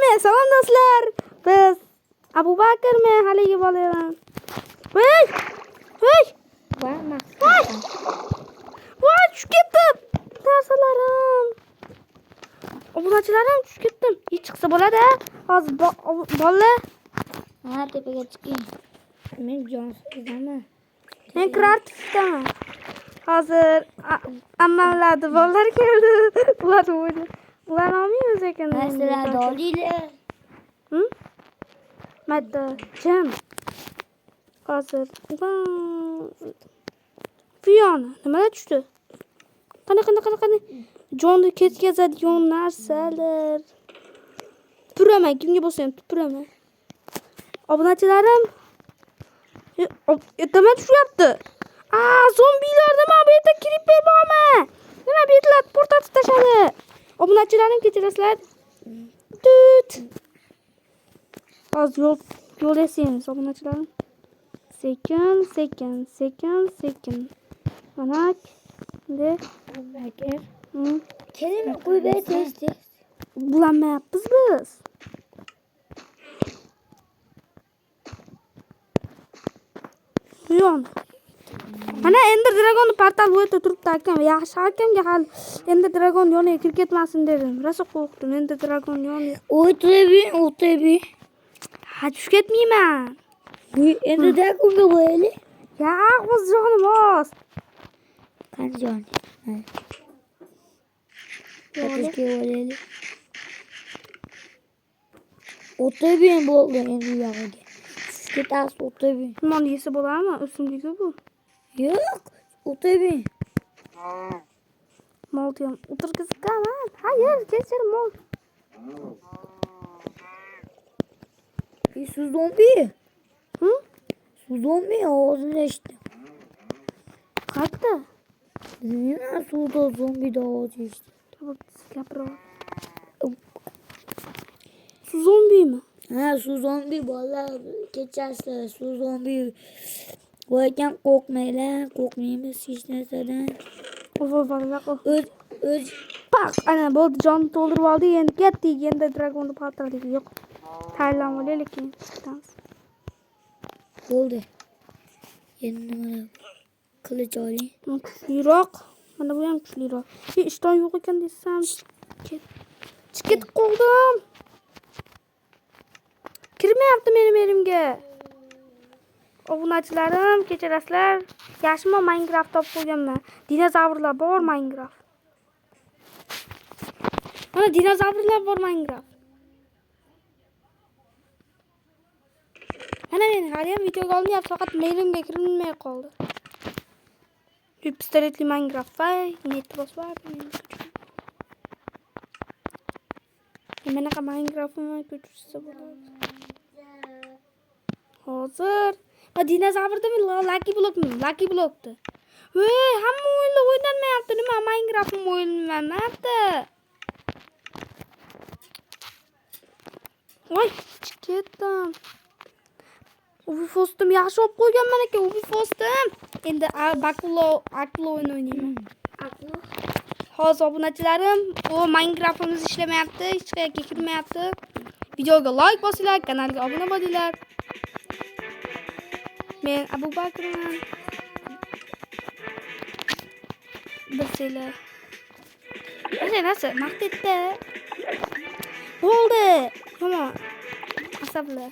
men salom do'stlar. Biz Abu Bakr men haligi bo'laman. Voy! Voy! Voy! Voy, tushib ketdim. Narsalarim. Obunachilarim tushib ketdim. Hech chiqsa bo'ladi. Hozir bolla. Ha, tepaga chiqing. Men jonsizdaman. Men kreativdaman. Hozir ammamlarni bolalar keldi. Ular o'ydi. Ular olmaymiz ekan. Sizlar dolinglar. Mayda, jam. Hozir. Fiona, nimalar tushdi? Qani. Jonni ketkazadigan narsalar. Tupuraman, kimga bo'lsa ham tupuraman. Obunachilarim. Ertaman tushyapti. Zombilar nima bu yerda creeper bormi? Nima bu yerda portatib tashladi? Obunachilarim kechirasizlar. Tut. Hozir yo'l esaymiz obunachilarim. Sekin. Mana de. Bakir. Kelin qo'yib tez. Bulanmayapmiz biz. Yon. Mana Ender Dragon portal bo'yida turibdi akam. Yaxshi akamga hali Ender Dragon yoniga kirib ketmasin dedim. Rosa qo'rqdim Ender Dragon yoniga. O'tebi. Ha, tushib ketmayman. Ender Dragonga bo'yli. Ya, o'z jonim oz. Qani jon. O'tishga bo'yli. O'tebi bo'ldi endi yog'iga. Sizga tas o'tebi. Limon yesa bo'ladimi? O'simligi bu. Yo'q, o'tebi. Mol ham o'tirgizgaman. Hayır, kechir mol. Su zombi. Su zombi ovozini eshitdim. Qayerda? Men suvda zombi ovozi eshitdim. Gapiraman. Su zombimi? Ha, su zombi bolalar kechasi su zombi. Voykan qo'rqmaymiz hech narsadan. Bolalar O'z Pak, ana bo'ldi, jon to'ldirib oldi. Endi ketdik. Endi Dragon'ni portaliga yo'q. Taylan olaylik keyin chiqamiz. bo'ldi. Endi nimalar? Qilich oling. Kuchliroq. Mana bu ham kuchliroq. Ishton yo'q ekan desam, chiqib qoldim. Kirmayapti mening yerimga. Obunachilarim, kechirasizlar. Yaxshimi Minecraft topib qo'yganman. Dinozavrlar bor Minecraft. Mana dinozavrlar bor Minecraft. Mana men hali ham videoga olmayapti, faqat mailimga kirilmay qoldi. Pistoletli Minecraft vay, net bosardim. Menaqa Minecraftni ko'chirsa bo'ladi. Hozir dinozavrni Lucky Block'di. Voy, hamma o'yinda o'ynalmayapti. Nima Minecraftni o'ynalmayapti? Voy, ketdim. Ubifostim yaxshi olib qo'yganman ekan, Ubifostim. Endi Aklo o'ynayman. Hozir obunachilarim, Minecraftimiz ishlamayapti, hech qayerga kirmayapti. Videoga like bosinglar, kanalga obuna bo'linglar. Men Abu Bakrman. Bilsanglar. Narsa maqtaydi. Bo'ldi. Yomon. Asablar.